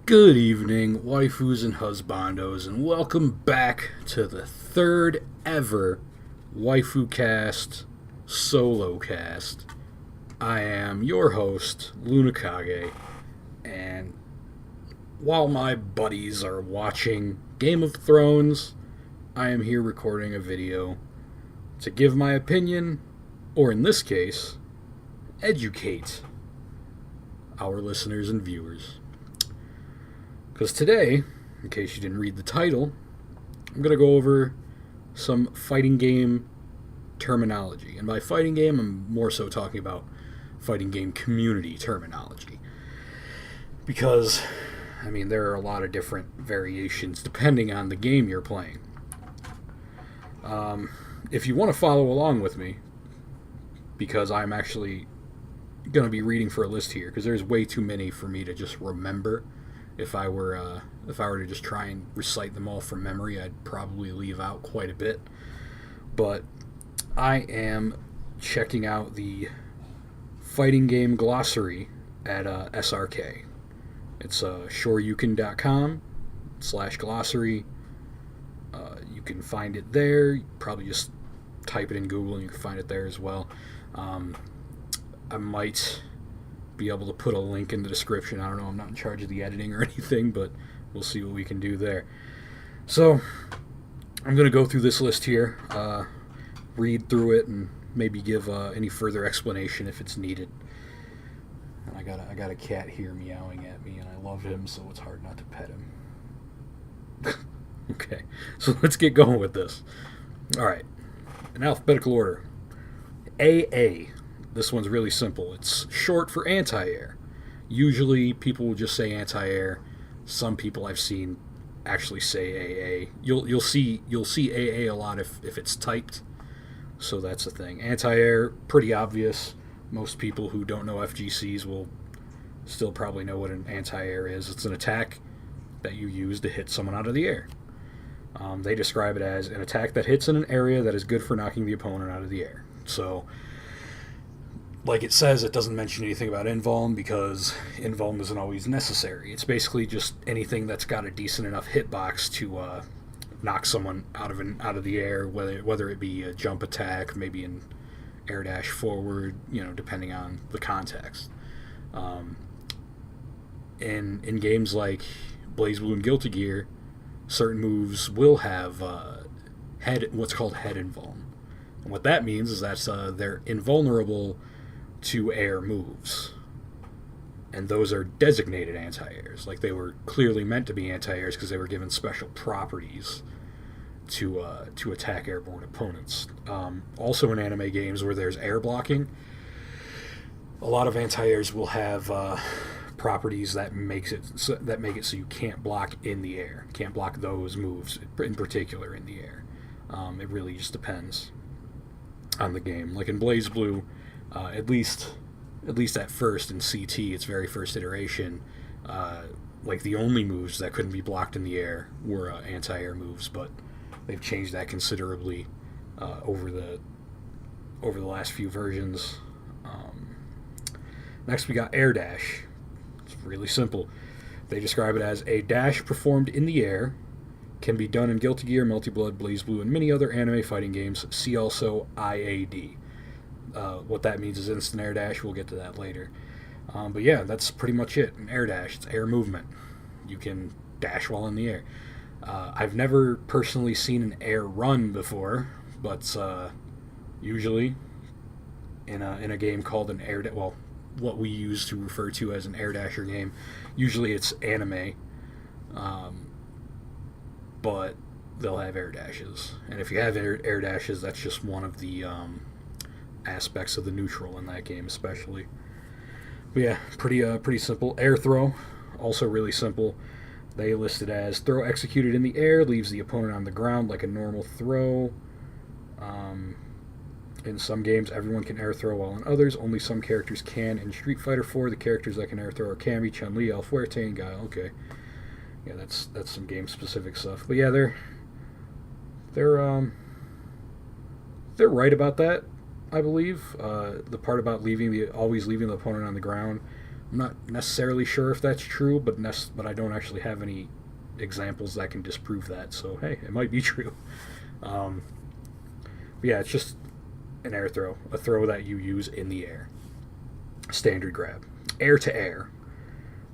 Good evening, waifus and husbandos, and welcome back to the third ever WaifuCast SoloCast. I am your host, LunaKage, and while my buddies are watching Game of Thrones, I am here recording a video to give my opinion, or in this case, educate our listeners and viewers. Because today, in case you didn't read the title, I'm going to go over some fighting game terminology. And by fighting game, I'm more so talking about fighting game community terminology. Because, there are a lot of different variations depending on the game you're playing. If you want to follow along with me, because I'm actually going to be reading for a list here, because there's way too many for me to just remember. If I were to just try and recite them all from memory, I'd probably leave out quite a bit. But I am checking out the fighting game glossary at SRK. It's shoryuken.com/glossary. You can find it there. You probably just type it in Google and you can find it there as well. I might be able to put a link in the description. I don't know, I'm not in charge of the editing or anything, but we'll see what we can do there. So, I'm going to go through this list here, read through it, and maybe give any further explanation if it's needed. And I got a cat here meowing at me, and I love him, so it's hard not to pet him. Okay, so let's get going with this. Alright, in alphabetical order. AA. This one's really simple. It's short for AntiAir. Usually people will just say AntiAir. Some people I've seen actually say AA. You'll see AA a lot if it's typed. So that's the thing. AntiAir, pretty obvious. Most people who don't know FGCs will still probably know what an AntiAir is. It's an attack that you use to hit someone out of the air. They describe it as an attack that hits in an area that is good for knocking the opponent out of the air. So, like it says, it doesn't mention anything about invuln because invuln isn't always necessary. It's basically just anything that's got a decent enough hitbox to knock someone out of the air, whether it be a jump attack, maybe an air dash forward, depending on the context. In games like BlazBlue and Guilty Gear, certain moves will have what's called head invuln. And what that means is that they're invulnerable to air moves. And those are designated anti-airs. Like, they were clearly meant to be anti-airs because they were given special properties to attack airborne opponents. Also in anime games where there's air blocking, a lot of anti-airs will have properties that make it so you can't block in the air. Can't block those moves in particular in the air. It really just depends on the game. Like in BlazBlue, at least at first in CT, its very first iteration, like the only moves that couldn't be blocked in the air were anti-air moves, but they've changed that considerably over the last few versions. Next we got air dash. It's really simple. They describe it as a dash performed in the air. Can be done in Guilty Gear, Multi-Blood, BlazBlue, and many other anime fighting games. See also IAD. What that means is instant air dash. We'll get to that later. But yeah, that's pretty much it. An air dash. It's air movement. You can dash while in the air. I've never personally seen an air run before, but usually in a game called an air what we use to refer to as an air dasher game, usually it's anime, but they'll have air dashes. And if you have air dashes, that's just one of the aspects of the neutral in that game, especially. But yeah, pretty simple. Air throw, also really simple. They list it as throw executed in the air, leaves the opponent on the ground like a normal throw. In some games, everyone can air throw, while in others, only some characters can. In Street Fighter 4, the characters that can air throw are Cammy, Chun-Li, El Fuerte, and Guile. Okay, yeah, that's some game-specific stuff. But yeah, they're right about that, I believe. The part about always leaving the opponent on the ground, I'm not necessarily sure if that's true, but I don't actually have any examples that can disprove that. So hey, it might be true. Um, but yeah, it's just an air throw, a throw that you use in the air. Standard grab, air to air.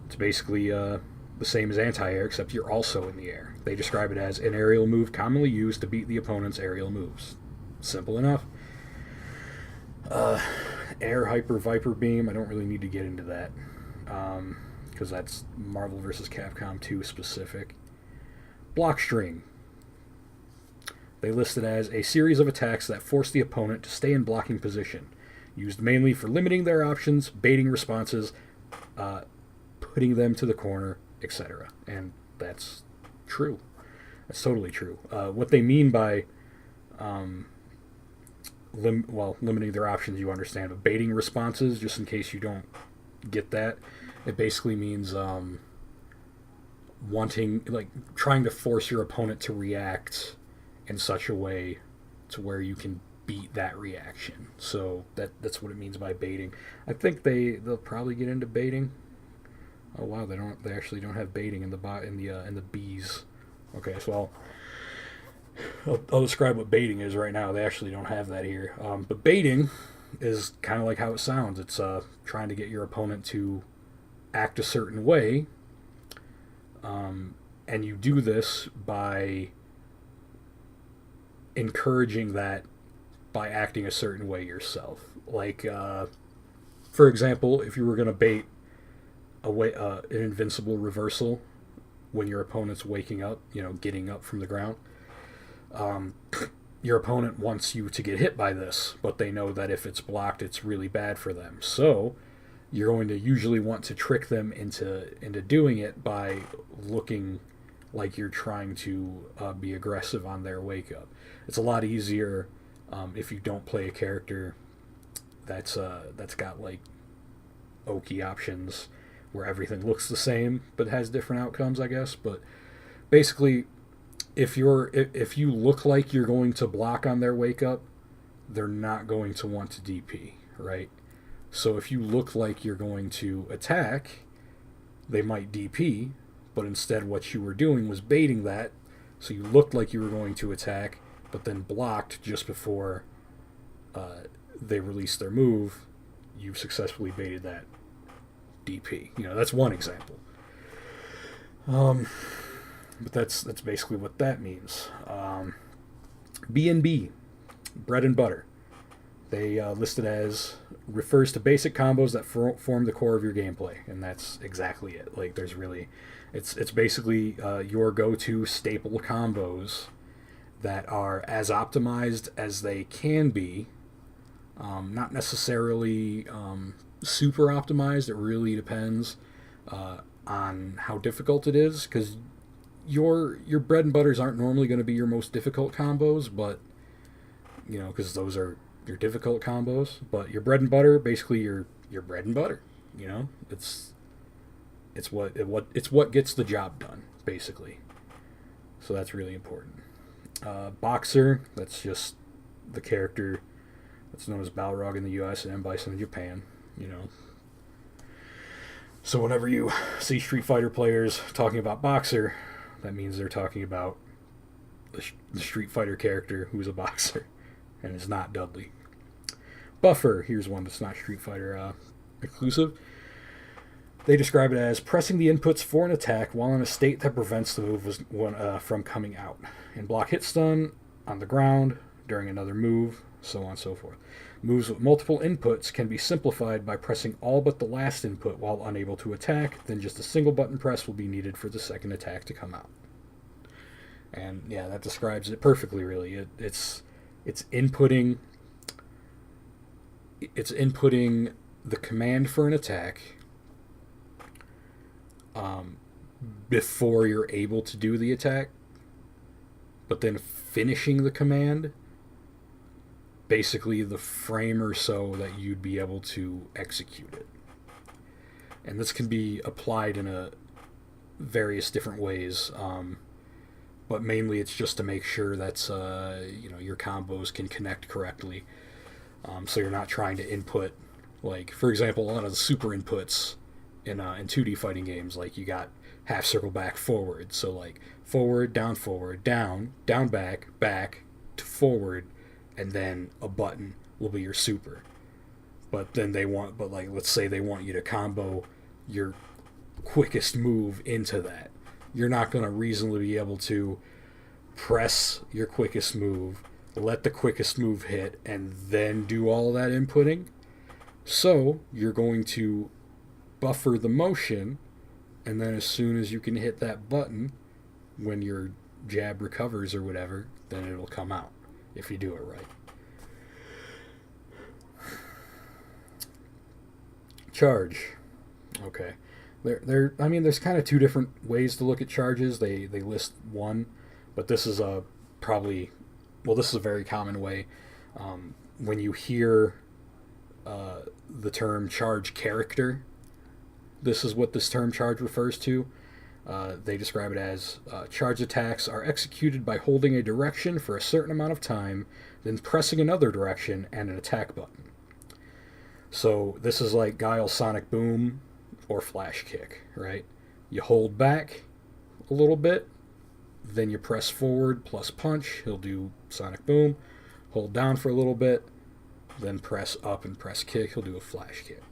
It's basically the same as anti-air, except you're also in the air. They describe it as an aerial move commonly used to beat the opponent's aerial moves. Simple enough. Air Hyper Viper Beam, I don't really need to get into that, because that's Marvel vs. Capcom 2 specific. Block String. They list it as a series of attacks that force the opponent to stay in blocking position, used mainly for limiting their options, baiting responses, putting them to the corner, etc. And that's true. That's totally true. What they mean by limiting their options, you understand, but baiting responses, just in case you don't get that, it basically means trying to force your opponent to react in such a way to where you can beat that reaction. So that's what it means by baiting. I think they'll probably get into baiting. Oh wow, they actually don't have baiting in the B's. Okay, so I'll describe what baiting is right now. They actually don't have that here. But baiting is kind of like how it sounds. It's trying to get your opponent to act a certain way, and you do this by encouraging that by acting a certain way yourself. Like, for example, if you were going to bait an invincible reversal when your opponent's waking up, getting up from the ground, your opponent wants you to get hit by this, but they know that if it's blocked, it's really bad for them. So you're going to usually want to trick them into doing it by looking like you're trying to be aggressive on their wake up. It's a lot easier if you don't play a character that's got like oaky options where everything looks the same but has different outcomes, I guess. But basically, if you look like you're going to block on their wake up, they're not going to want to DP, right? So if you look like you're going to attack, they might DP, but instead what you were doing was baiting that, so you looked like you were going to attack, but then blocked just before they released their move. You've successfully baited that DP. That's one example. But that's basically what that means. B&B, bread and butter. They list it as refers to basic combos that form the core of your gameplay, and that's exactly it. Like, there's really, it's basically your go-to staple combos that are as optimized as they can be. Not necessarily super optimized. It really depends on how difficult it is, because your bread and butters aren't normally going to be your most difficult combos, but because those are your difficult combos. But your bread and butter, basically your bread and butter. It's what gets the job done, basically. So that's really important. Boxer, that's just the character that's known as Balrog in the U.S. and M. Bison in Japan. So whenever you see Street Fighter players talking about Boxer, that means they're talking about the Street Fighter character who's a boxer, and it's not Dudley. Buffer, here's one that's not Street Fighter exclusive. They describe it as pressing the inputs for an attack while in a state that prevents the move from coming out. In block hit stun, on the ground, during another move, so on and so forth. Moves with multiple inputs can be simplified by pressing all but the last input while unable to attack, then just a single button press will be needed for the second attack to come out. And yeah, that describes it perfectly, really. It's inputting the command for an attack before you're able to do the attack, but then finishing the command basically the frame or so that you'd be able to execute it. And this can be applied in various different ways, but mainly it's just to make sure that your combos can connect correctly. So you're not trying to input, like, for example, a lot of the super inputs in 2D fighting games, like you got half circle back forward. So like forward, down, down back to forward, and then a button will be your super. But then like let's say they want you to combo your quickest move into that. You're not going to reasonably be able to press your quickest move, let the quickest move hit, and then do all that inputting. So you're going to buffer the motion, and then as soon as you can hit that button, when your jab recovers or whatever, then it'll come out if you do it right. Charge. Okay. There's kind of two different ways to look at charges. They list one, but this is a very common way. When you hear the term charge character, this is what this term charge refers to. They describe it as charge attacks are executed by holding a direction for a certain amount of time, then pressing another direction and an attack button. So this is like Guile Sonic Boom or Flash Kick, right? You hold back a little bit, then you press forward plus punch, he'll do Sonic Boom. Hold down for a little bit, then press up and press kick, he'll do a Flash Kick.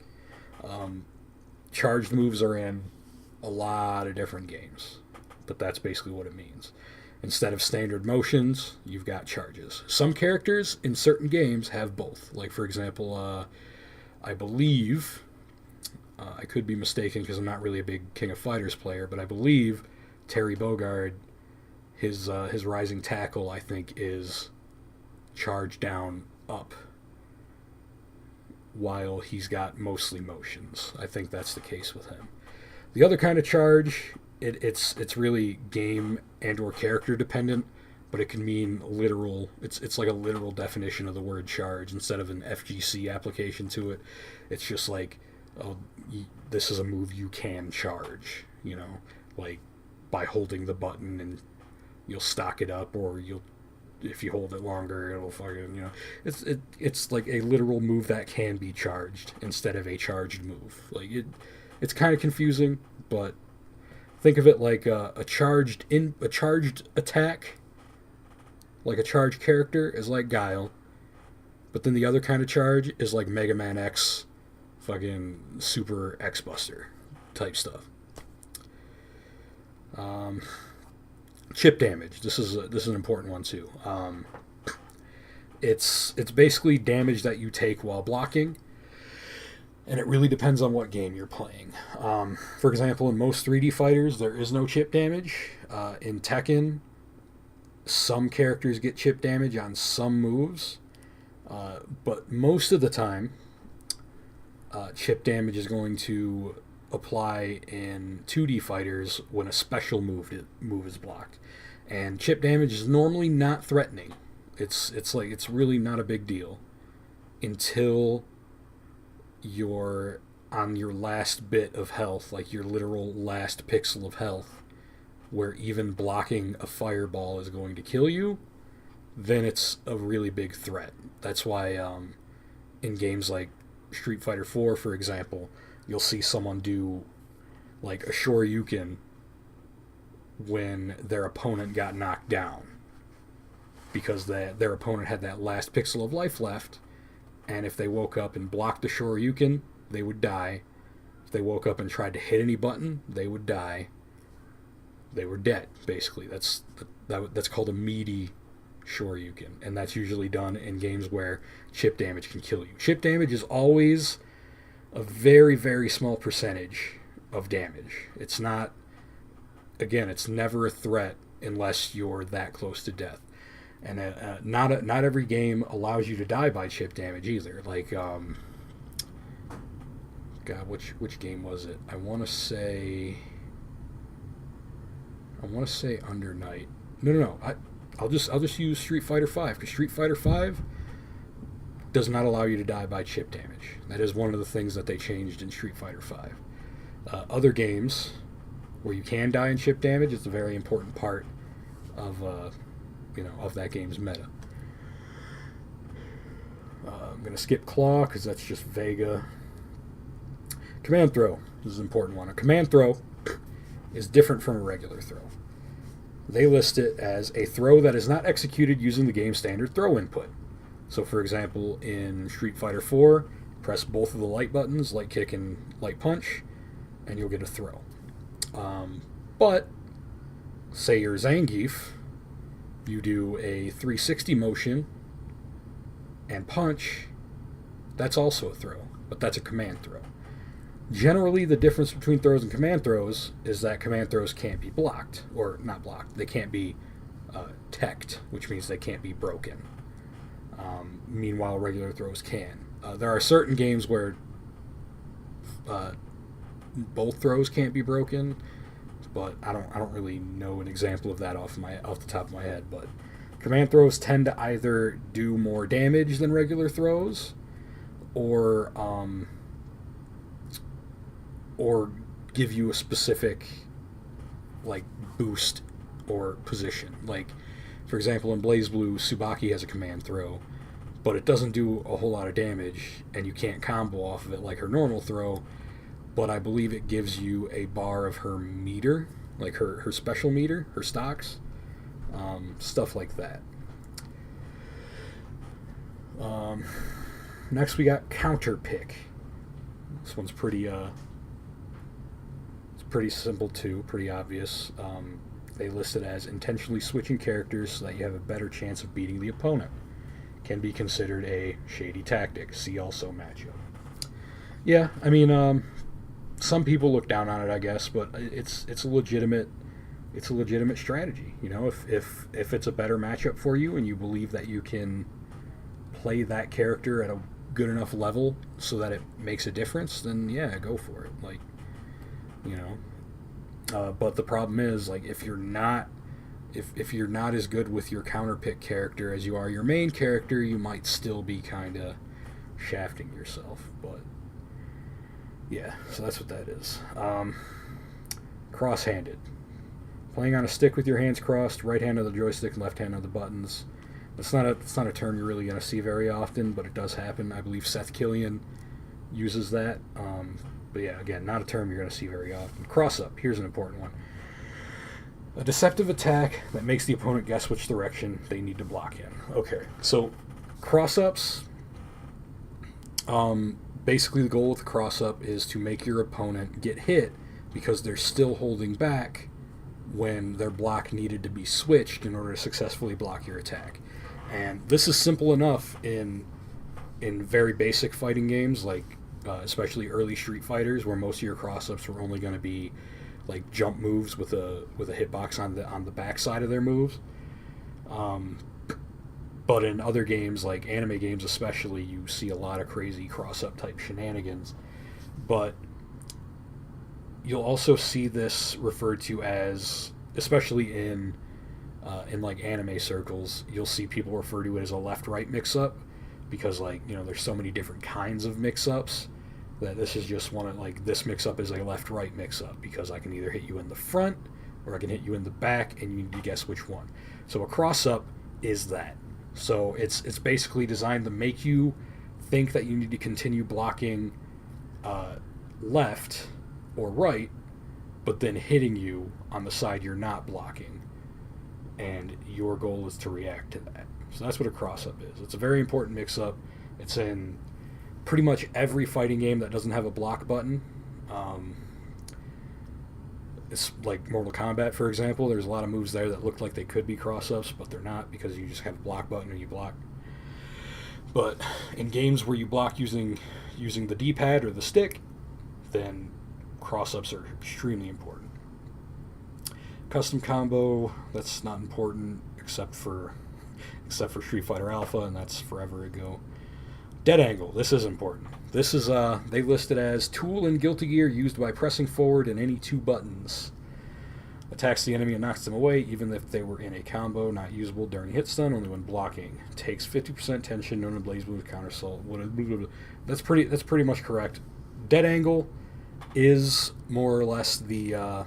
Charged moves are in a lot of different games, but that's basically what it means. Instead of standard motions, you've got charges. Some characters in certain games have both. Like, for example, I believe, I could be mistaken because I'm not really a big King of Fighters player, but I believe Terry Bogard, his rising tackle, I think, is charge down up, while he's got mostly motions. I think that's the case with him. The other kind of charge, it's really game and or character dependent, but it can mean literal. It's like a literal definition of the word charge instead of an FGC application to it. It's just like, oh, this is a move you can charge, like by holding the button, and you'll stock it up, or if you hold it longer, it'll fucking, it's like a literal move that can be charged instead of a charged move. Like it's kind of confusing, but think of it like a charged attack, like a charged character is like Guile, but then the other kind of charge is like Mega Man X, fucking Super X Buster type stuff. Chip damage. This is an important one too. It's basically damage that you take while blocking, and it really depends on what game you're playing. For example, in most 3D fighters, there is no chip damage. In Tekken, some characters get chip damage on some moves, but most of the time, chip damage is going to apply in 2D fighters when a special move is blocked. And chip damage is normally not threatening. It's really not a big deal until you're on your last bit of health, like your literal last pixel of health, where even blocking a fireball is going to kill you. Then it's a really big threat. That's why in games like Street Fighter 4, for example, you'll see someone do like a Shoryuken when their opponent got knocked down, because their opponent had that last pixel of life left, and if they woke up and blocked the Shoryuken, they would die. If they woke up and tried to hit any button, they would die. They were dead, basically. That's called a meaty Shoryuken, and that's usually done in games where chip damage can kill you. Chip damage is always a very, very small percentage of damage. It's not, again, it's never a threat unless you're that close to death. And not every game allows you to die by chip damage either. Like, God, which game was it? I want to say Under Night. No. I'll just use Street Fighter 5, because Street Fighter 5 does not allow you to die by chip damage. That is one of the things that they changed in Street Fighter 5. Other games where you can die in chip damage, it's a very important part of that game's meta. I'm gonna skip Claw because that's just Vega. Command throw. This is an important one. A command throw is different from a regular throw. They list it as a throw that is not executed using the game's standard throw input. So, for example, in Street Fighter 4, press both of the light buttons, light kick and light punch, and you'll get a throw. But, say you're Zangief, you do a 360 motion and punch, that's also a throw, but that's a command throw. Generally, the difference between throws and command throws is that command throws can't be blocked, or not blocked, they can't be teched, which means they can't be broken. Meanwhile, regular throws can. There are certain games where both throws can't be broken, but I don't really know an example of that off the top of my head. But command throws tend to either do more damage than regular throws, or give you a specific like boost or position. Like, for example, in BlazBlue, Tsubaki has a command throw, but it doesn't do a whole lot of damage, and you can't combo off of it like her normal throw. But I believe it gives you a bar of her meter, like her special meter, her stocks, stuff like that. Next we got counter pick. This one's pretty simple too, pretty obvious. They list it as intentionally switching characters so that you have a better chance of beating the opponent. Can be considered a shady tactic. See also matchup. Yeah, I mean, some people look down on it, I guess, but it's a legitimate strategy. You know, if it's a better matchup for you and you believe that you can play that character at a good enough level so that it makes a difference, then yeah, go for it. Like, you know, but the problem is, like, if you're not as good with your counter pick character as you are your main character, you might still be kind of shafting yourself. But yeah, so that's what that is. Cross-handed. Playing on a stick with your hands crossed, right hand on the joystick and left hand on the buttons. It's not a term you're really going to see very often, but it does happen. I believe Seth Killian uses that. But yeah, again, not a term you're going to see very often. Cross-up. Here's an important one. A deceptive attack that makes the opponent guess which direction they need to block in. Okay, so cross-ups, basically the goal with the cross-up is to make your opponent get hit because they're still holding back when their block needed to be switched in order to successfully block your attack. And this is simple enough in very basic fighting games, like especially early Street Fighters, where most of your cross-ups were only going to be like jump moves with a hitbox on the backside of their moves. But in other games, like anime games especially, you see a lot of crazy cross-up type shenanigans. But you'll also see this referred to as, especially in like anime circles, you'll see people refer to it as a left-right mix-up, because, like, you know, there's so many different kinds of mix-ups that this is just one of, like, this mix-up is a left-right mix-up because I can either hit you in the front or I can hit you in the back and you need to guess which one. So a cross-up is that. So it's basically designed to make you think that you need to continue blocking left or right, but then hitting you on the side you're not blocking. And your goal is to react to that. So that's what a cross-up is. It's a very important mix-up. It's in pretty much every fighting game that doesn't have a block button. It's like Mortal Kombat, for example. There's a lot of moves there that look like they could be cross-ups, but they're not, because you just have a block button and you block. But in games where you block using the D-pad or the stick, then cross-ups are extremely important. Custom combo, that's not important except for Street Fighter Alpha, and that's forever ago. Dead angle, this is important. This is, they list it as tool in Guilty Gear used by pressing forward and any two buttons. Attacks the enemy and knocks them away, even if they were in a combo, not usable during hit stun, only when blocking. Takes 50% tension, known in BlazBlue counter assault. That's pretty much correct. Dead angle is more or less the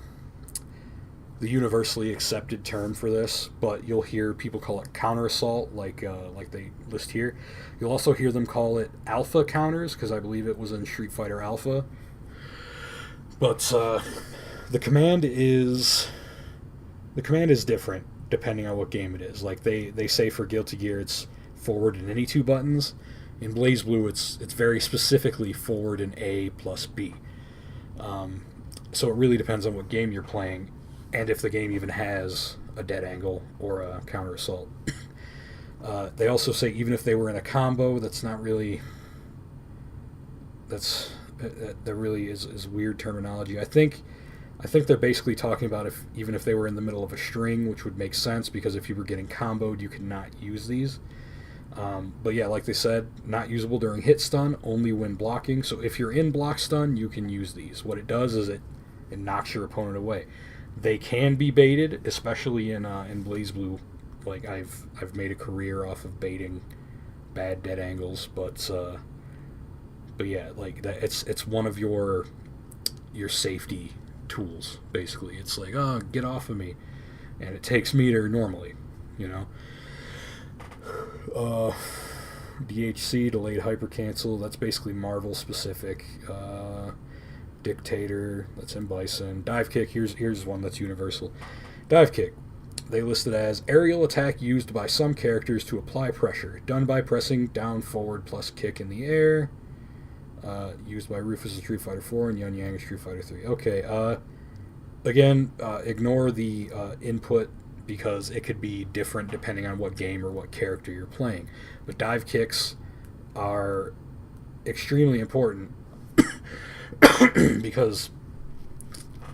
universally accepted term for this, but you'll hear people call it counter assault, like they list here. You'll also hear them call it alpha counters, because I believe it was in Street Fighter Alpha. But the command is different depending on what game it is. Like they say for Guilty Gear, it's forward and any two buttons. In BlazBlue, it's very specifically forward and A plus B. So it really depends on what game you're playing, and if the game even has a dead angle or a counter assault. They also say even if they were in a combo, that's not really. That really is weird terminology. I think they're basically talking about even if they were in the middle of a string, which would make sense because if you were getting comboed, you could not use these. But yeah, like they said, not usable during hit stun, only when blocking. So if you're in block stun, you can use these. What it does is it knocks your opponent away. They can be baited, especially in BlazBlue. Like I've made a career off of baiting bad dead angles, but yeah, like that it's one of your safety tools. Basically, it's like, oh, get off of me, and it takes meter normally, you know. DHC, delayed hyper cancel, that's basically Marvel specific. Dictator, that's in Bison. Dive kick, here's one that's universal. Dive kick, they list it as aerial attack used by some characters to apply pressure, done by pressing down, forward, plus kick in the air. Used by Rufus in Street Fighter 4 and Yun Yang in Street Fighter 3. Okay, again, ignore the input because it could be different depending on what game or what character you're playing. But dive kicks are extremely important because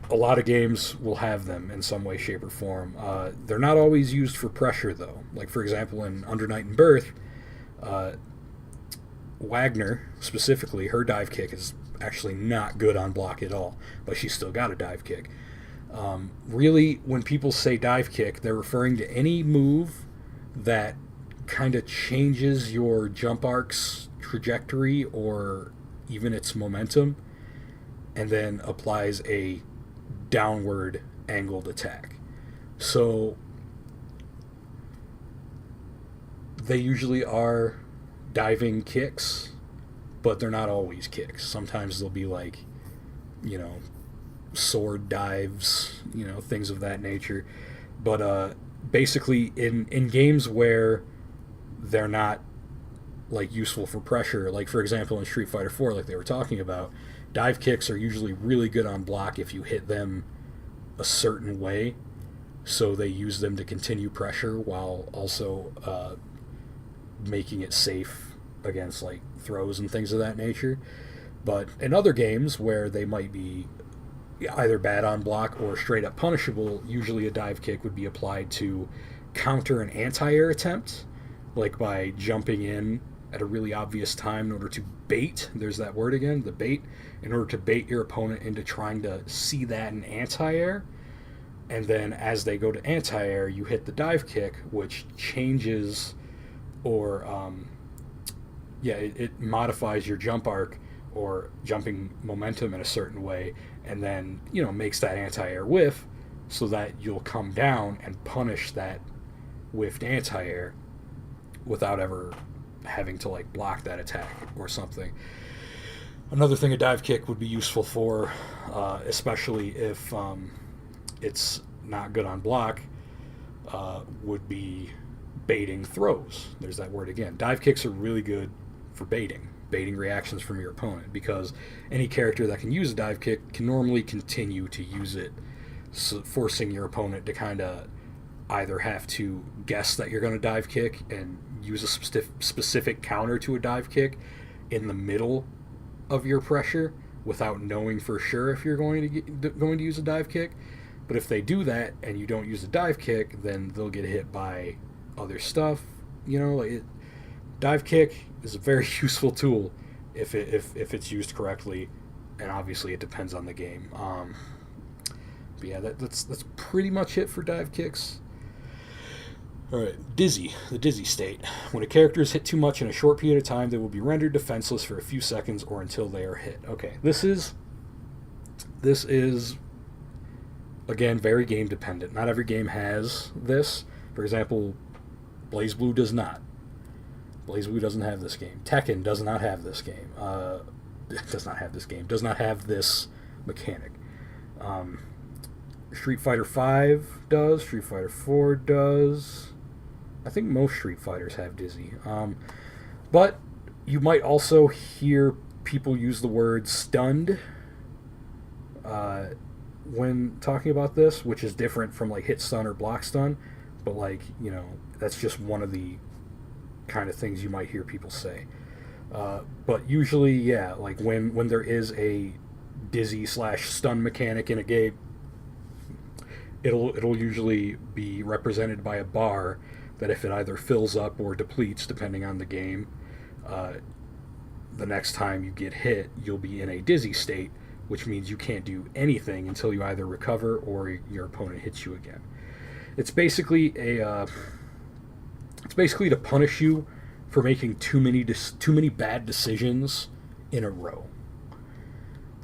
a lot of games will have them in some way, shape, or form. They're not always used for pressure, though. Like, for example, in Under Night and Birth, Wagner, specifically, her dive kick is actually not good on block at all, but she's still got a dive kick. Really, when people say dive kick, they're referring to any move that kind of changes your jump arc's trajectory or even its momentum and then applies a downward angled attack. So they usually are diving kicks, but they're not always kicks. Sometimes they'll be like, you know, sword dives, you know, things of that nature. But basically in games where they're not like useful for pressure, like for example in Street Fighter 4, like they were talking about, dive kicks are usually really good on block if you hit them a certain way, so they use them to continue pressure while also making it safe against like throws and things of that nature. But in other games where they might be either bad on block or straight up punishable, usually a dive kick would be applied to counter an anti-air attempt, like by jumping in at a really obvious time in order to bait, there's that word again, the bait, in order to bait your opponent into trying to see that in anti-air. And then as they go to anti-air, you hit the dive kick, which changes or it modifies your jump arc or jumping momentum in a certain way, and then, you know, makes that anti-air whiff so that you'll come down and punish that whiffed anti-air without ever having to like block that attack or something. Another thing a dive kick would be useful for, especially if it's not good on block, would be baiting throws. There's that word again. Dive kicks are really good for baiting reactions from your opponent, because any character that can use a dive kick can normally continue to use it, so forcing your opponent to kind of either have to guess that you're going to dive kick and use a specific counter to a dive kick in the middle of your pressure without knowing for sure if you're going to use a dive kick. But if they do that and you don't use a dive kick, then they'll get hit by other stuff. You know, dive kick is a very useful tool if it's used correctly, and obviously it depends on the game. But yeah, that's pretty much it for dive kicks. Alright, Dizzy, the dizzy state. When a character is hit too much in a short period of time, they will be rendered defenseless for a few seconds or until they are hit. Okay, this is again very game dependent. Not every game has this. For example, BlazBlue does not. BlazBlue doesn't have this game. Tekken does not have this game. Does not have this mechanic. Street Fighter V does. Street Fighter 4 does. I think most Street Fighters have dizzy. But you might also hear people use the word stunned when talking about this, which is different from like hit stun or block stun. But like, you know, that's just one of the kind of things you might hear people say. But usually, yeah, like when there is a dizzy / stun mechanic in a game, it'll usually be represented by a bar that if it either fills up or depletes depending on the game, the next time you get hit, you'll be in a dizzy state, which means you can't do anything until you either recover or your opponent hits you again. It's basically to punish you for making too many bad decisions in a row.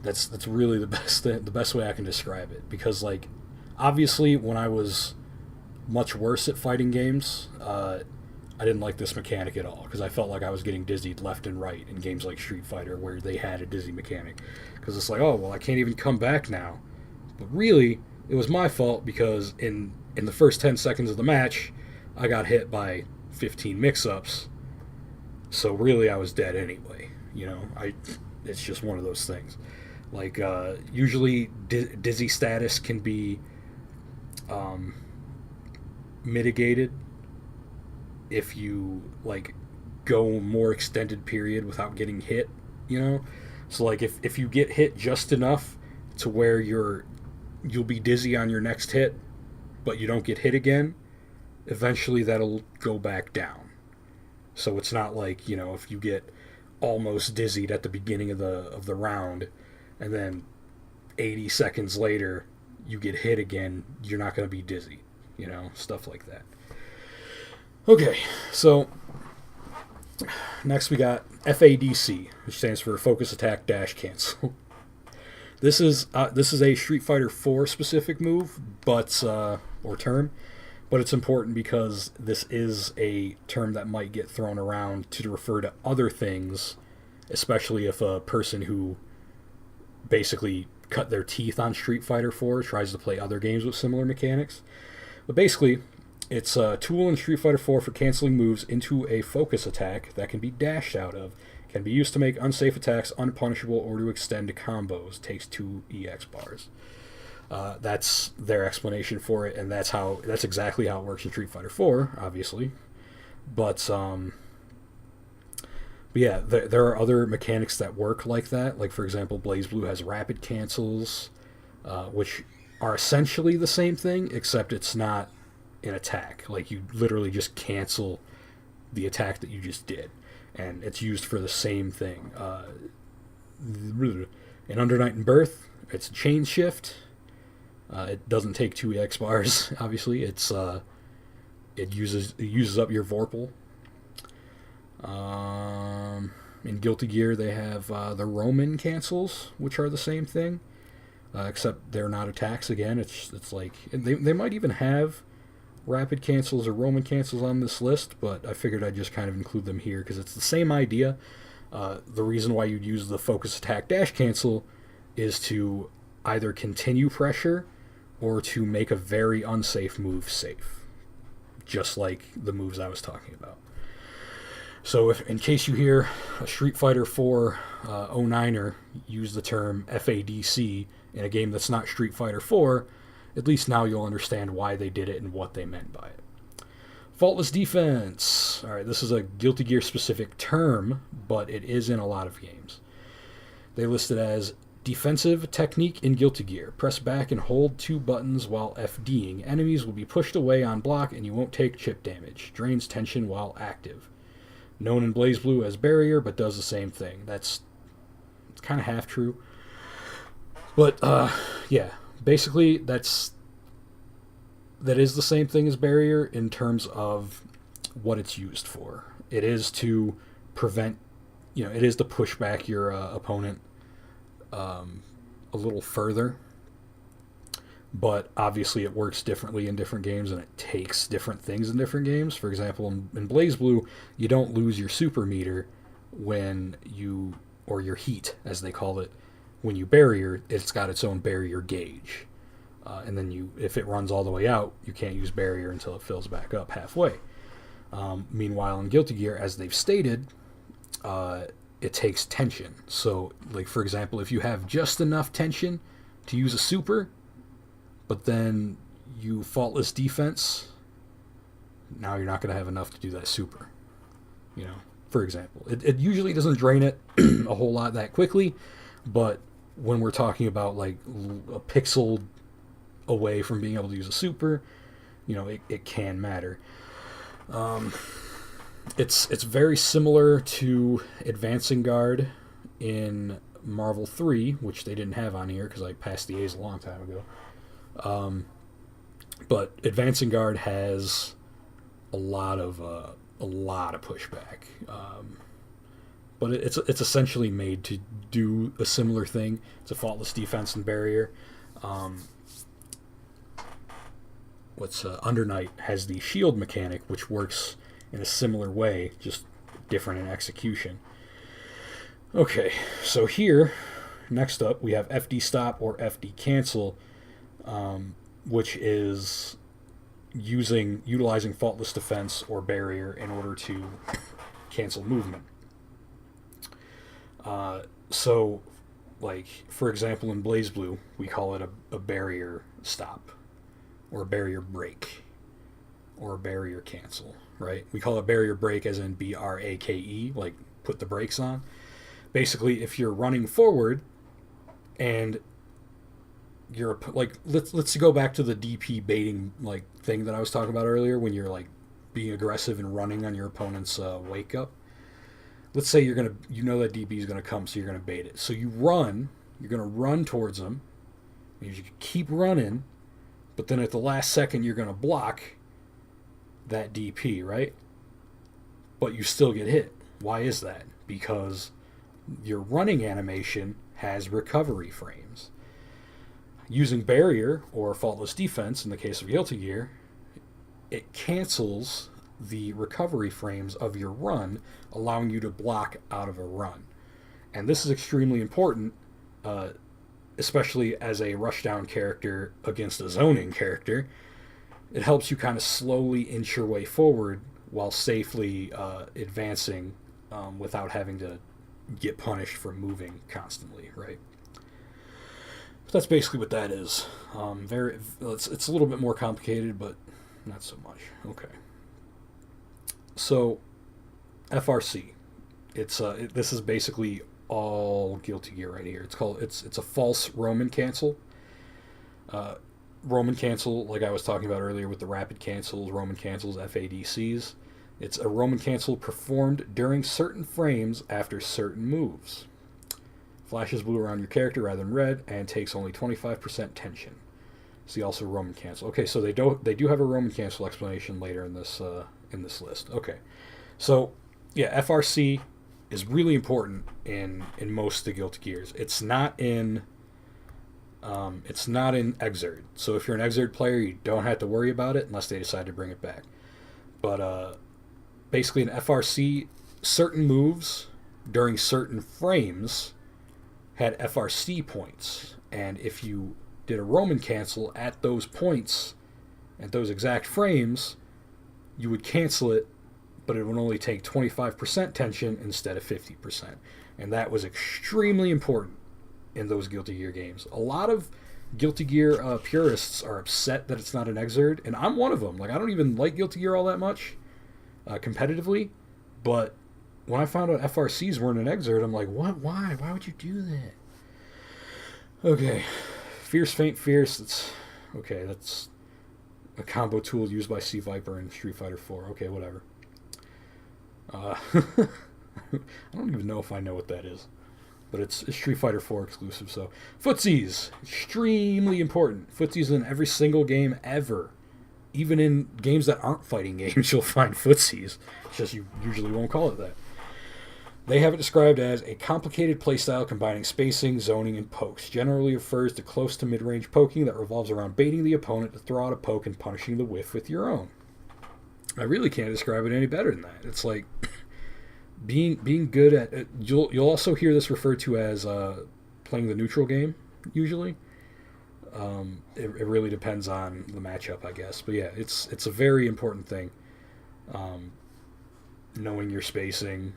That's really the best way I can describe it, because like obviously when I was much worse at fighting games, I didn't like this mechanic at all, because I felt like I was getting dizzied left and right in games like Street Fighter where they had a dizzy mechanic, because it's like, oh well, I can't even come back now. But really it was my fault, because in the first 10 seconds of the match I got hit by 15 mix-ups, so really I was dead anyway. You know, it's just one of those things. Like usually dizzy status can be mitigated if you like go more extended period without getting hit, you know. So like if you get hit just enough to where you'll be dizzy on your next hit, but you don't get hit again, eventually that'll go back down. So it's not like, you know, if you get almost dizzied at the beginning of the round and then 80 seconds later you get hit again, you're not going to be dizzy, you know, stuff like that. Okay, so next we got FADC, which stands for Focus Attack Dash Cancel. This is a Street Fighter 4 specific move, but or term, but it's important because this is a term that might get thrown around to refer to other things, especially if a person who basically cut their teeth on Street Fighter 4 tries to play other games with similar mechanics. But basically, it's a tool in Street Fighter 4 for canceling moves into a focus attack that can be dashed out of. Can be used to make unsafe attacks unpunishable or to extend combos. Takes 2 EX bars. That's their explanation for it, and that's exactly how it works in Street Fighter 4, obviously. But yeah, there are other mechanics that work like that. Like, for example, BlazBlue has rapid cancels, which are essentially the same thing, except it's not an attack. Like, you literally just cancel the attack that you just did, and it's used for the same thing. In Under Night and Birth, it's a chain shift. It doesn't take 2 EX bars, obviously. It uses up your Vorpal. In Guilty Gear, they have the Roman cancels, which are the same thing, except they're not attacks again. It's like they might even have rapid cancels or Roman cancels on this list, but I figured I'd just kind of include them here because it's the same idea. The reason why you'd use the focus attack dash cancel is to either continue pressure or to make a very unsafe move safe, just like the moves I was talking about. So if, in case you hear a Street Fighter 4 09er use the term FADC in a game that's not Street Fighter 4, at least now you'll understand why they did it and what they meant by it. Faultless defense. Alright, this is a Guilty Gear specific term, but it is in a lot of games. They list it as defensive technique in Guilty Gear. Press back and hold 2 buttons while FDing. Enemies will be pushed away on block and you won't take chip damage. Drains tension while active. Known in BlazBlue as barrier, but does the same thing. It's kind of half true. But, yeah. Basically, that is the same thing as barrier in terms of what it's used for. It is to prevent, it is to push back your opponent a little further. But obviously it works differently in different games and it takes different things in different games. For example, in BlazBlue, you don't lose your super meter or your heat, as they call it, when you barrier, it's got its own barrier gauge. And then if it runs all the way out, you can't use barrier until it fills back up halfway. Meanwhile, in Guilty Gear, as they've stated, it takes tension. So, like, for example, if you have just enough tension to use a super, but then you faultless defense, now you're not going to have enough to do that super. You know, for example. It usually doesn't drain it a whole lot that quickly, but when we're talking about, like, a pixel away from being able to use a super, you know, it can matter. It's very similar to Advancing Guard in Marvel 3, which they didn't have on here because I passed the A's a long time ago. But Advancing Guard has a lot of pushback. But it's essentially made to do a similar thing. It's a faultless defense and barrier. Under Night has the shield mechanic, which works in a similar way, just different in execution. Okay, so here, next up, we have FD Stop or FD Cancel, which is utilizing faultless defense or barrier in order to cancel movement. So, like, for example, in BlazBlue, we call it a barrier stop, or a barrier break, or a barrier cancel, right? We call it barrier break as in BRAKE, like put the brakes on. Basically, if you're running forward and you're like, let's go back to the DP baiting like thing that I was talking about earlier, when you're like being aggressive and running on your opponent's wake up. Let's say you know that DP is gonna come, so you're gonna bait it. So you're gonna run towards them. You keep running, but then at the last second you're gonna block that DP, right? But you still get hit. Why is that? Because your running animation has recovery frames. Using barrier or faultless defense, in the case of Guilty Gear, it cancels the recovery frames of your run, allowing you to block out of a run. And this is extremely important, especially as a rushdown character against a zoning character. It helps you kind of slowly inch your way forward while safely advancing without having to get punished for moving constantly, right? But that's basically what that is. It's a little bit more complicated, but not so much. Okay. So, FRC. This is basically all Guilty Gear right here. It's a false Roman cancel. Roman cancel, like I was talking about earlier with the rapid cancels, Roman cancels, FADCs. It's a Roman cancel performed during certain frames after certain moves. Flashes blue around your character rather than red, and takes only 25% tension. See also Roman cancel. Okay, so they do have a Roman cancel explanation later in this list. Okay, so yeah, FRC is really important in most of the Guilty Gears. It's not in Exerd. So if you're an Exerd player, you don't have to worry about it unless they decide to bring it back. But basically in FRC, certain moves during certain frames had FRC points. And if you did a Roman cancel at those points, at those exact frames, you would cancel it, but it would only take 25% tension instead of 50%. And that was extremely important in those Guilty Gear games. A lot of Guilty Gear purists are upset that it's not an Exerd, and I'm one of them. Like, I don't even like Guilty Gear all that much competitively, but when I found out FRCs weren't an Exerd, I'm like, what? Why? Why would you do that? Okay. Fierce Feint Fierce. That's a combo tool used by Sea Viper in Street Fighter 4. Okay, whatever. I don't even know if I know what that is. But it's Street Fighter 4 exclusive, so. Footsies! Extremely important. Footsies in every single game ever. Even in games that aren't fighting games, you'll find footsies. It's just you usually won't call it that. They have it described as a complicated playstyle combining spacing, zoning, and pokes. Generally refers to close to mid-range poking that revolves around baiting the opponent to throw out a poke and punishing the whiff with your own. I really can't describe it any better than that. It's like being good at it. You'll also hear this referred to as playing the neutral game, usually. It really depends on the matchup, I guess. But yeah, it's a very important thing. Knowing your spacing,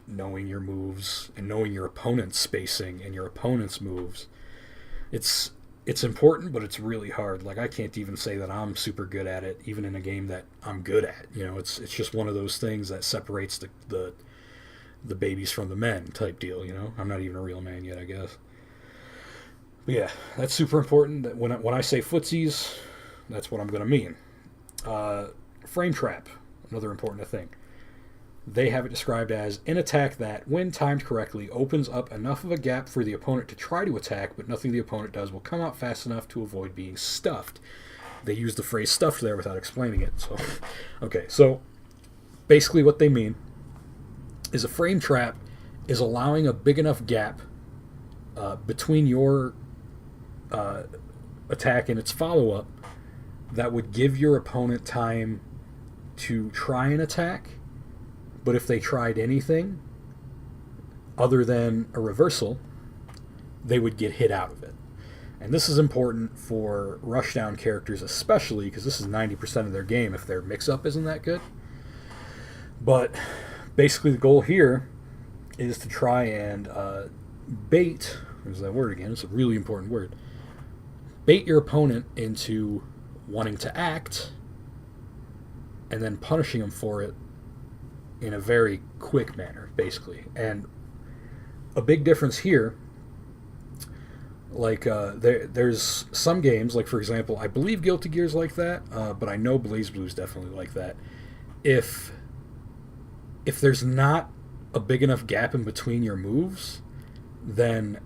knowing your moves, and knowing your opponent's spacing and your opponent's moves. It's important, but it's really hard. Like, I can't even say that I'm super good at it, even in a game that I'm good at. You know, it's just one of those things that separates the babies from the men type deal. You know, I'm not even a real man yet, I guess. But yeah, that's super important. That when I say footsies, that's what I'm going to mean. Frame trap, another important thing. They have it described as an attack that, when timed correctly, opens up enough of a gap for the opponent to try to attack, but nothing the opponent does will come out fast enough to avoid being stuffed. They use the phrase stuffed there without explaining it. So, okay, so basically what they mean is a frame trap is allowing a big enough gap between your attack and its follow-up that would give your opponent time to try an attack. But if they tried anything other than a reversal, they would get hit out of it. And this is important for rushdown characters especially, because this is 90% of their game if their mix-up isn't that good. But basically the goal here is to try and bait, there's that word again, it's a really important word, bait your opponent into wanting to act and then punishing them for it in a very quick manner, basically. And a big difference here, like there's some games, like for example, I believe Guilty Gear's like that, but I know BlazBlue's definitely like that. If there's not a big enough gap in between your moves, then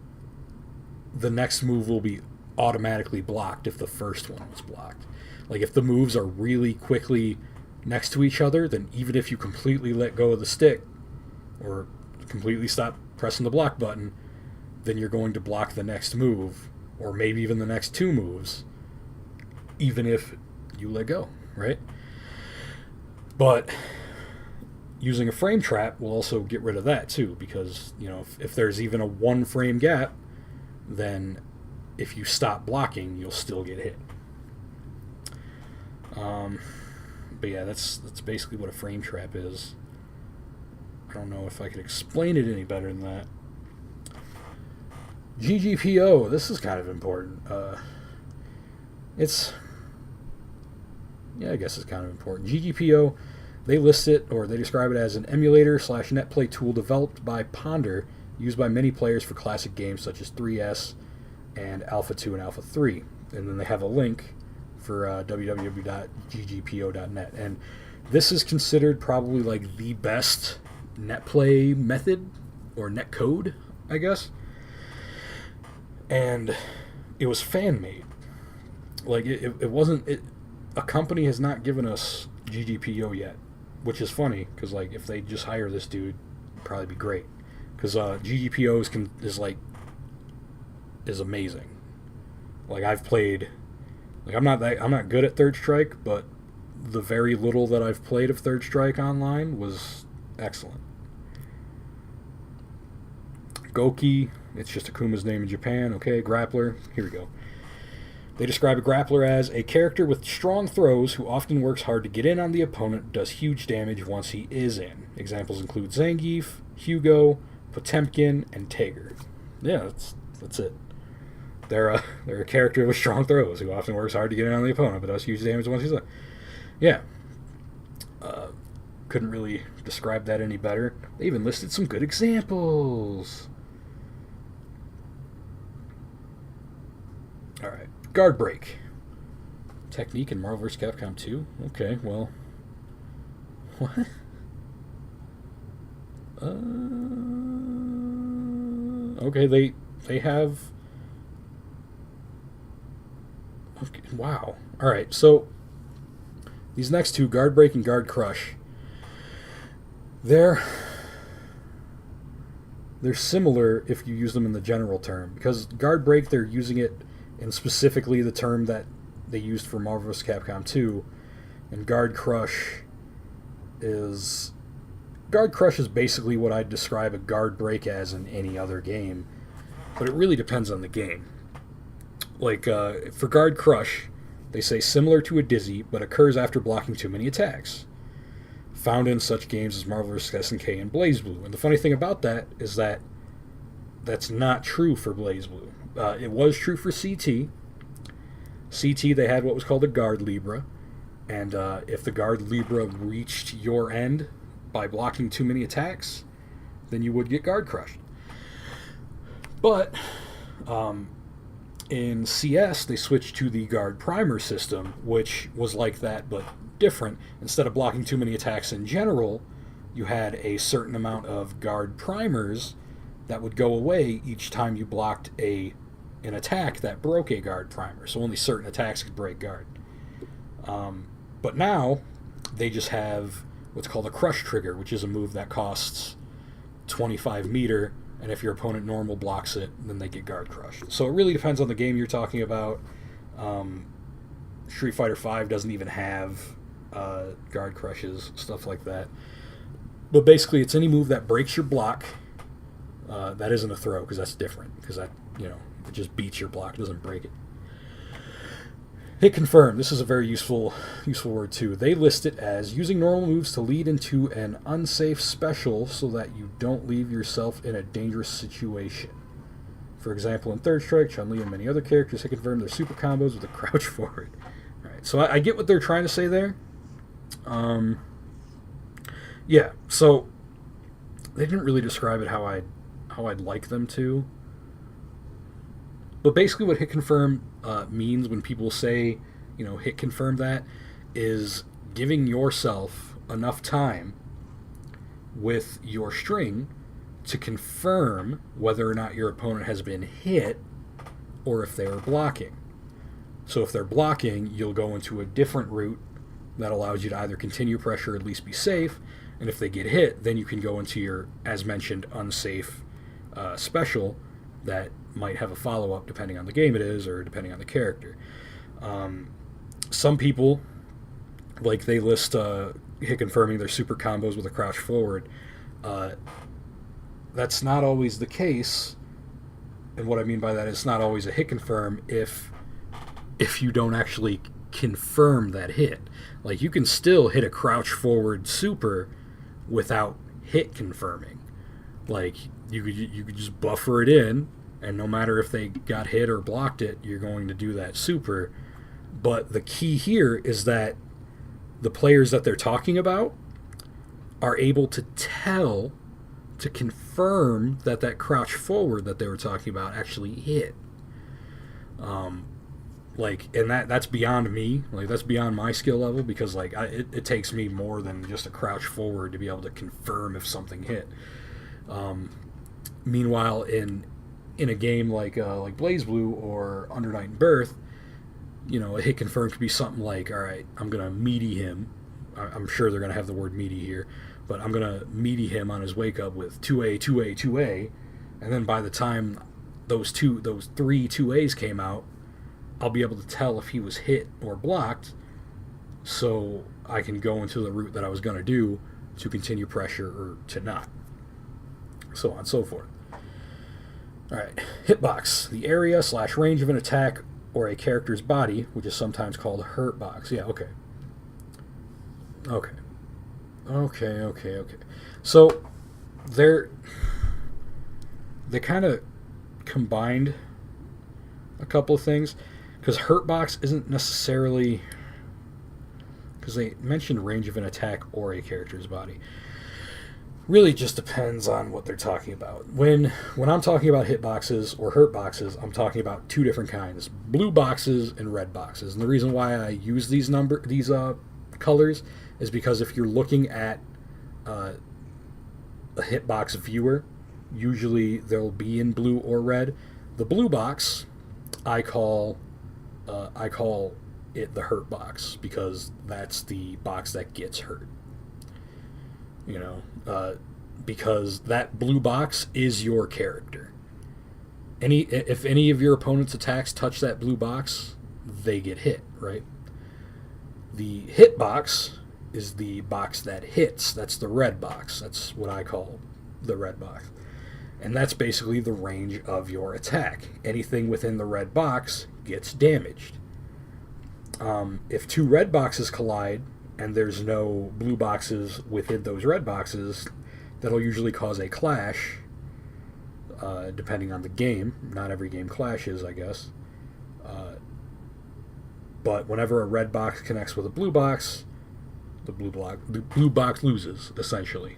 the next move will be automatically blocked if the first one was blocked. Like if the moves are really quickly next to each other, then even if you completely let go of the stick or completely stop pressing the block button, then you're going to block the next move, or maybe even the next two moves, even if you let go, right? But using a frame trap will also get rid of that too, because, you know, if there's even a one frame gap, then if you stop blocking, you'll still get hit. But yeah, that's basically what a frame trap is. I don't know if I could explain it any better than that. GGPO, this is kind of important. I guess it's kind of important. GGPO, they list it, or they describe it as an emulator/netplay tool developed by Ponder, used by many players for classic games such as 3S and Alpha 2 and Alpha 3. And then they have a link for www.ggpo.net. And this is considered probably like the best netplay method, or netcode, I guess. And it was fan-made. Like, it wasn't... a company has not given us GGPO yet, which is funny, because like if they just hire this dude, it'd probably be great. Because GGPO is amazing. Like, I've played... Like, I'm not good at Third Strike, but the very little that I've played of Third Strike online was excellent. Goki, it's just Akuma's name in Japan. Okay, grappler. Here we go. They describe a grappler as a character with strong throws who often works hard to get in on the opponent, does huge damage once he is in. Examples include Zangief, Hugo, Potemkin, and Tager. Yeah, that's it. They're a character with strong throws who often works hard to get in on the opponent, but does huge damage once he's in. Yeah. Couldn't really describe that any better. They even listed some good examples. Alright. Guard break. Technique in Marvel vs. Capcom 2? Okay, well... What? Okay, they have... Okay, wow. Alright, so... These next two, Guard Break and Guard Crush, they're similar if you use them in the general term. Because Guard Break, they're using it in specifically the term that they used for Marvel vs. Capcom 2. And Guard Crush is basically what I'd describe a Guard Break as in any other game. but it really depends on the game. Like, for Guard Crush, they say similar to a Dizzy, but occurs after blocking too many attacks. Found in such games as Marvel vs. SNK and BlazBlue. And the funny thing about that is that that's not true for BlazBlue. It was true for CT. CT, they had what was called a Guard Libra, and if the Guard Libra reached your end by blocking too many attacks, then you would get Guard Crushed. But in CS, they switched to the Guard Primer system, which was like that, but different. Instead of blocking too many attacks in general, you had a certain amount of Guard Primers that would go away each time you blocked an attack that broke a Guard Primer. So only certain attacks could break Guard. But now, they just have what's called a Crush Trigger, which is a move that costs 25 meter, and if your opponent normal blocks it, then they get Guard Crushed. So it really depends on the game you're talking about. Street Fighter V doesn't even have Guard Crushes, stuff like that. But basically, it's any move that breaks your block. That isn't a throw, because that's different, because that, it just beats your block, it doesn't break it. Hit confirm. This is a very useful word too. They list it as using normal moves to lead into an unsafe special so that you don't leave yourself in a dangerous situation. For example, in Third Strike, Chun-Li and many other characters hit confirm their super combos with a crouch forward. All right, so I get what they're trying to say there. Yeah, so they didn't really describe it how I'd like them to. But basically what hit confirm means when people say, hit confirm that, is giving yourself enough time with your string to confirm whether or not your opponent has been hit or if they are blocking. So if they're blocking, you'll go into a different route that allows you to either continue pressure or at least be safe, and if they get hit, then you can go into your, as mentioned, unsafe special that might have a follow-up depending on the game it is or depending on the character. Some people, like they list hit confirming their super combos with a crouch forward. That's not always the case, and what I mean by that is it's not always a hit confirm if you don't actually confirm that hit. Like, you can still hit a crouch forward super without hit confirming. Like, you could just buffer it in, and no matter if they got hit or blocked it, you're going to do that super. But the key here is that the players that they're talking about are able to tell, to confirm that crouch forward that they were talking about actually hit. And that's beyond me. Like, that's beyond my skill level, because it takes me more than just a crouch forward to be able to confirm if something hit. Meanwhile, in a game like BlazBlue or Under Night and Birth, a hit confirm could be something like, all right, I'm gonna meaty him. I'm sure they're gonna have the word meaty here, but I'm gonna meaty him on his wake up with 2A, 2A, 2A, and then by the time those three 2As came out, I'll be able to tell if he was hit or blocked, so I can go into the route that I was going to do to continue pressure or to not. So on and so forth. Alright, hitbox. The area / range of an attack or a character's body, which is sometimes called hurt box. Yeah, okay. Okay. So, they kind of combined a couple of things. Because hurtbox isn't necessarily... Because they mentioned range of an attack or a character's body. Really just depends on what they're talking about. When I'm talking about hitboxes or hurtboxes, I'm talking about two different kinds. Blue boxes and red boxes. And the reason why I use these colors is because if you're looking at a hitbox viewer, usually they'll be in blue or red. The blue box, I call it the hurt box, because that's the box that gets hurt. Because that blue box is your character. If any of your opponent's attacks touch that blue box, they get hit, right? The hit box is the box that hits. That's the red box. That's what I call the red box. And that's basically the range of your attack. Anything within the red box gets damaged. If two red boxes collide and there's no blue boxes within those red boxes, that'll usually cause a clash, depending on the game. Not every game clashes, I guess. But whenever a red box connects with a blue box, the blue box loses, essentially.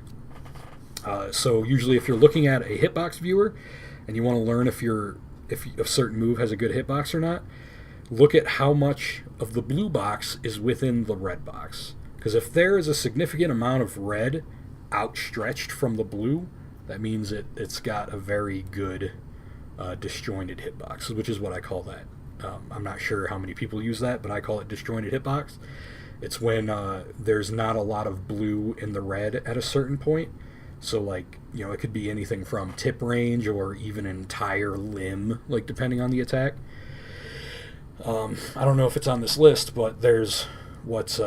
So usually if you're looking at a hitbox viewer and you want to learn if a certain move has a good hitbox or not, look at how much of the blue box is within the red box. Because if there is a significant amount of red outstretched from the blue, that means it's got a very good disjointed hitbox, which is what I call that. I'm not sure how many people use that, but I call it disjointed hitbox. It's when there's not a lot of blue in the red at a certain point. So, like, you know, it could be anything from tip range or even an entire limb, like, depending on the attack. I don't know if it's on this list, but there's what's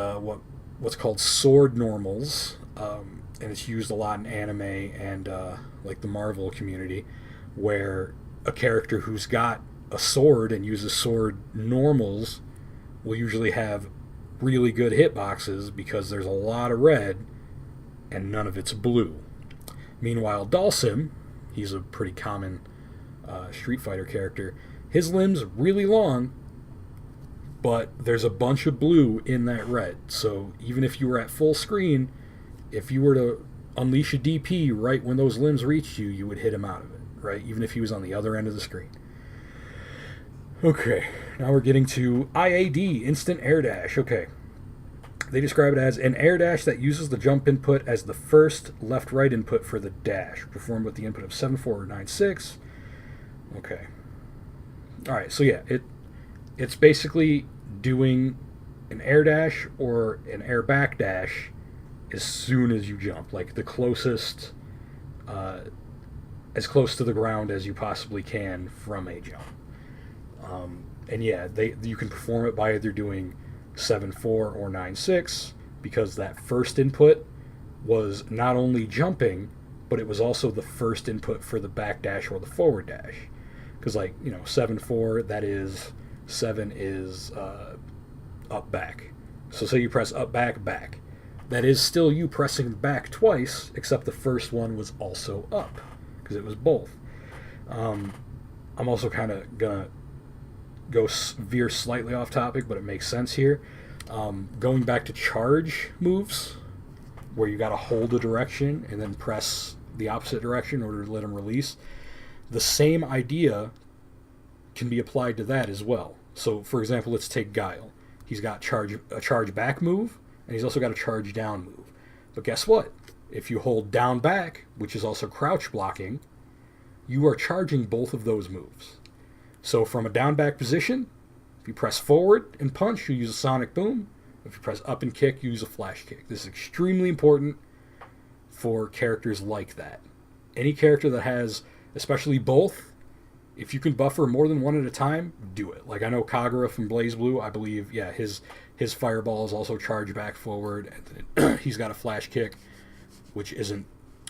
called sword normals, and it's used a lot in anime and, like, the Marvel community, where a character who's got a sword and uses sword normals will usually have really good hitboxes because there's a lot of red and none of it's blue. Meanwhile, Dalsim, he's a pretty common Street Fighter character. His limb's really long, but there's a bunch of blue in that red. So even if you were at full screen, if you were to unleash a DP right when those limbs reached you, you would hit him out of it, right? Even if he was on the other end of the screen. Okay, now we're getting to IAD, Instant Air Dash. Okay. They describe it as an air dash that uses the jump input as the first left-right input for the dash, performed with the input of 7-4 or 9-6. Okay. Alright, so yeah, it's basically doing an air dash or an air back dash as soon as you jump. Like the closest, as close to the ground as you possibly can from a jump. And yeah, you can perform it by either doing 7-4 or 9-6, because that first input was not only jumping, but it was also the first input for the back dash or the forward dash. Because, like, you know, 7-4, that is, 7 is up back. So say you press up back back. That is still you pressing back twice, except the first one was also up, because it was both. I'm also kind of gonna veer slightly off topic, but it makes sense here. Going back to charge moves, where you got to hold a direction and then press the opposite direction in order to let them release, the same idea can be applied to that as well. So, for example, let's take Guile. He's got a charge back move, and he's also got a charge down move. But guess what? If you hold down back, which is also crouch blocking, you are charging both of those moves. So from a down back position, if you press forward and punch, you use a sonic boom. If you press up and kick, you use a flash kick. This is extremely important for characters like that. Any character that has, especially both, if you can buffer more than one at a time, do it. Like I know Kagura from BlazBlue, I believe, yeah, his fireball is also charge back forward, and then he's got a flash kick, which isn't.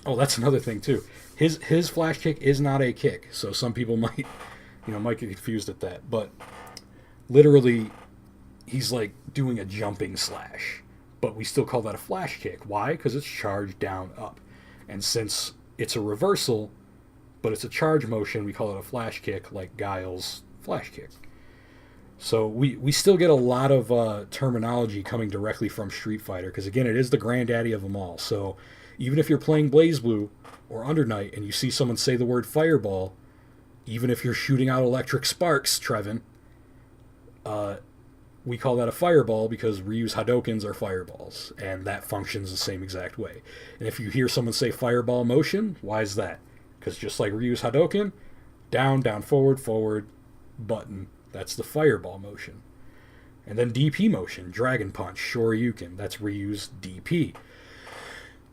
Oh, that's another thing too. His flash kick is not a kick, so some people might get confused at that. But literally, he's like doing a jumping slash, but we still call that a flash kick. Why? Because it's charge down up, and since it's a reversal, but it's a charge motion, we call it a flash kick, like Guile's flash kick. So we still get a lot of terminology coming directly from Street Fighter, because again, it is the granddaddy of them all. So even if you're playing BlazBlue or Under Night and you see someone say the word fireball, even if you're shooting out electric sparks, Trevin, we call that a fireball because Ryu's Hadokens are fireballs, and that functions the same exact way. And if you hear someone say fireball motion, why is that? Because just like Ryu's Hadoken, down, down, forward, forward, button, that's the fireball motion. And then DP motion, Dragon Punch, Shoryuken, that's Ryu's DP.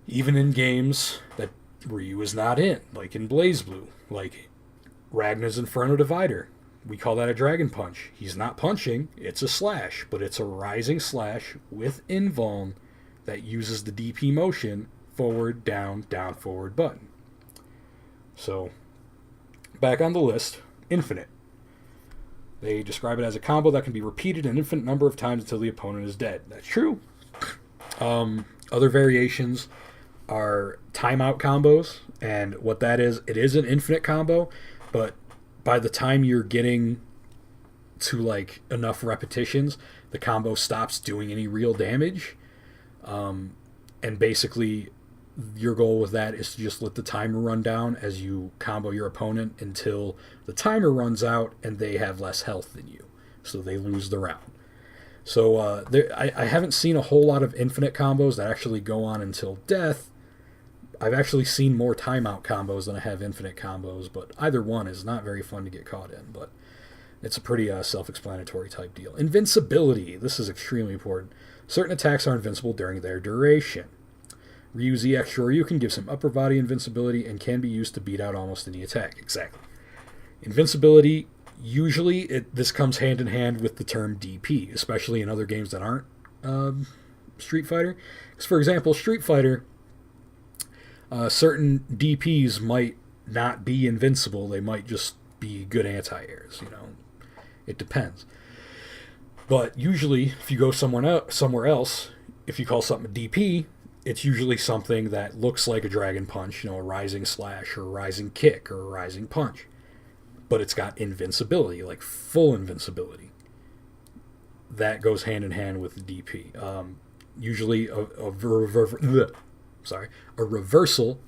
Even in games that Ryu is not in, like in BlazBlue, like Ragnar's Inferno Divider, we call that a Dragon Punch. He's not punching, it's a slash, but it's a rising slash with invuln that uses the DP motion, forward, down, down, forward button. So back on the list, infinite. They describe it as a combo that can be repeated an infinite number of times until the opponent is dead. That's true. Other variations are timeout combos, and what that is, it is an infinite combo, but by the time you're getting to like enough repetitions, the combo stops doing any real damage. And basically, your goal with that is to just let the timer run down as you combo your opponent until the timer runs out and they have less health than you, so they lose the round. So I haven't seen a whole lot of infinite combos that actually go on until death. I've actually seen more timeout combos than I have infinite combos, but either one is not very fun to get caught in, but it's a pretty self-explanatory type deal. Invincibility. This is extremely important. Certain attacks are invincible during their duration. Ryu's EX Shoryuken gives him upper body invincibility and can be used to beat out almost any attack. Exactly. Invincibility, usually this comes hand in hand with the term DP, especially in other games that aren't Street Fighter. Because, for example, Street Fighter, certain DPs might not be invincible. They might just be good anti-airs, you know. It depends. But usually, if you go somewhere else, if you call something a DP, it's usually something that looks like a dragon punch, you know, a rising slash or a rising kick or a rising punch. But it's got invincibility, like full invincibility. That goes hand in hand with the DP. Usually a reversal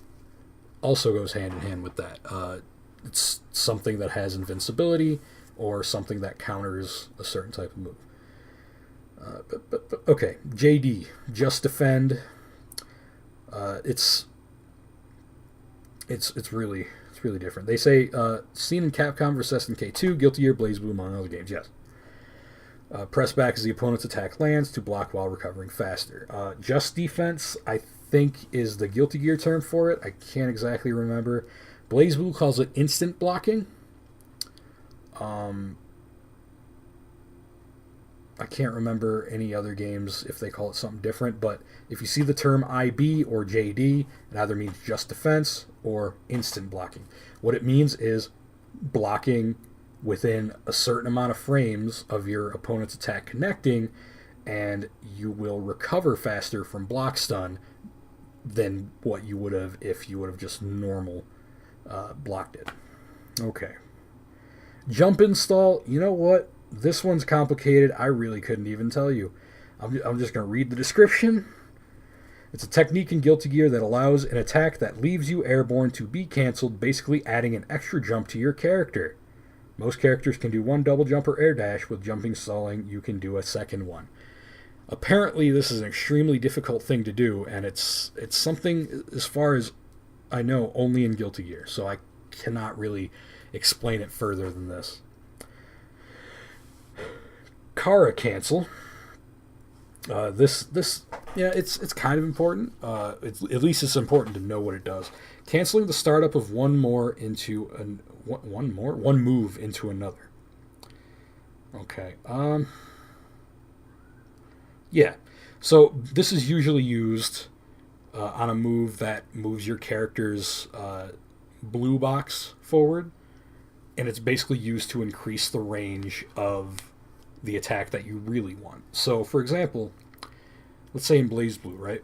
also goes hand in hand with that. It's something that has invincibility or something that counters a certain type of move. Okay, JD, Just Defend. It's really different. They say seen in Capcom vs. SNK2, Guilty Gear, BlazBlue, among other games. Yes. Press back as the opponent's attack lands to block while recovering faster. Just Defense, I think, is the Guilty Gear term for it. I can't exactly remember. BlazBlue calls it instant blocking. I can't remember any other games if they call it something different, but if you see the term IB or JD, it either means just defense or instant blocking. What it means is blocking within a certain amount of frames of your opponent's attack connecting, and you will recover faster from block stun than what you would have if you would have just normal blocked it. Okay. Jump install, you know what? This one's complicated. I really couldn't even tell you. I'm just going to read the description. It's a technique in Guilty Gear that allows an attack that leaves you airborne to be cancelled, basically adding an extra jump to your character. Most characters can do one double jump or air dash. With jumping stalling, you can do a second one. Apparently, this is an extremely difficult thing to do, and it's something, as far as I know, only in Guilty Gear, so I cannot really explain it further than this. Kara cancel. This yeah, it's kind of important. At least it's important to know what it does. Canceling the startup of one move into another. Okay. Yeah. So this is usually used on a move that moves your character's blue box forward, and it's basically used to increase the range of the attack that you really want. So, for example, let's say in BlazBlue, right?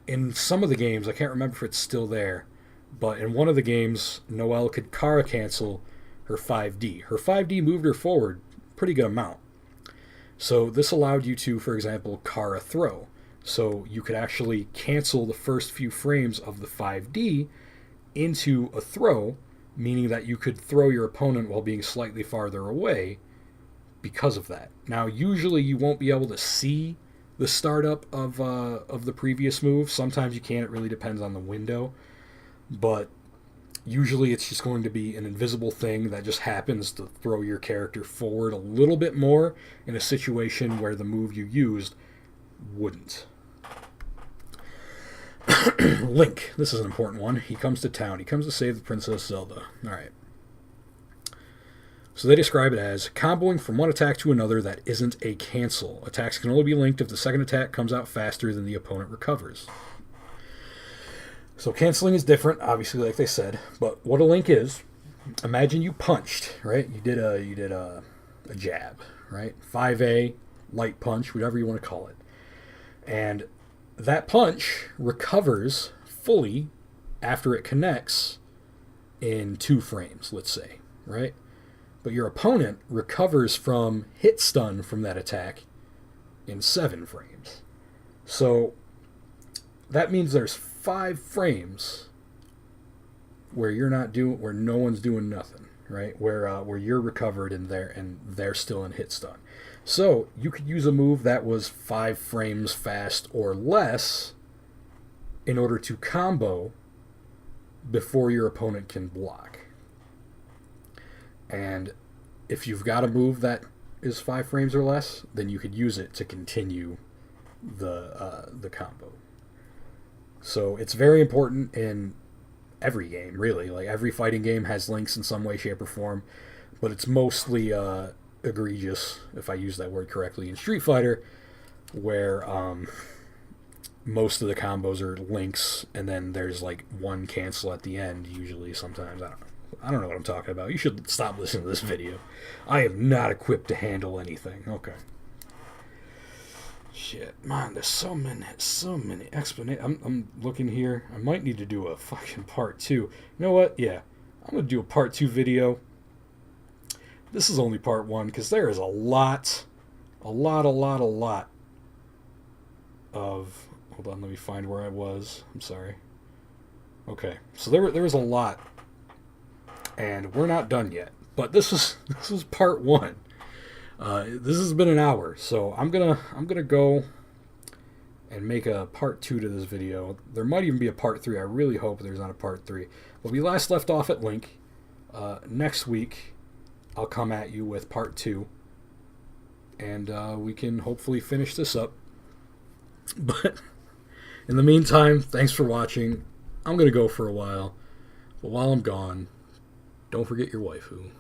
In some of the games, I can't remember if it's still there, but in one of the games, Noelle could Kara cancel her 5D. Her 5D moved her forward a pretty good amount. So this allowed you to, for example, Kara throw. So you could actually cancel the first few frames of the 5D into a throw, meaning that you could throw your opponent while being slightly farther away because of that. Now, usually you won't be able to see the startup of the previous move. Sometimes you can. It really depends on the window. But usually it's just going to be an invisible thing that just happens to throw your character forward a little bit more in a situation where the move you used wouldn't. Link. This is an important one. He comes to town. He comes to save the Princess Zelda. All right. So they describe it as comboing from one attack to another that isn't a cancel. Attacks can only be linked if the second attack comes out faster than the opponent recovers. So canceling is different, obviously, like they said. But what a link is, imagine you punched, right? You did a jab, right? 5A, light punch, whatever you want to call it. And that punch recovers fully after it connects in 2 frames, let's say, right? But your opponent recovers from hit stun from that attack in 7 frames. So that means there's 5 frames where where no one's doing nothing, right? Where you're recovered and they're still in hit stun. So you could use a move that was 5 frames fast or less in order to combo before your opponent can block. And if you've got a move that is 5 frames or less, then you could use it to continue the combo. So it's very important in every game, really. Like, every fighting game has links in some way, shape, or form, but it's mostly egregious, if I use that word correctly, in Street Fighter, where most of the combos are links, and then there's like one cancel at the end, usually, sometimes. I don't know what I'm talking about. You should stop listening to this video. I am not equipped to handle anything. Okay. Shit, man, there's so many explanations. I'm looking here. I might need to do a fucking part 2. You know what? Yeah, I'm going to do a part 2 video. This is only part 1, because there is a lot of... Hold on, let me find where I was. I'm sorry. Okay, so there was a lot, and we're not done yet. But this was part 1. This has been an hour, so I'm gonna go and make a part 2 to this video. There might even be a part 3. I really hope there's not a part 3. But we last left off at Link. Next week, I'll come at you with part 2, and we can hopefully finish this up. But in the meantime, thanks for watching. I'm gonna go for a while, but while I'm gone, don't forget your waifu.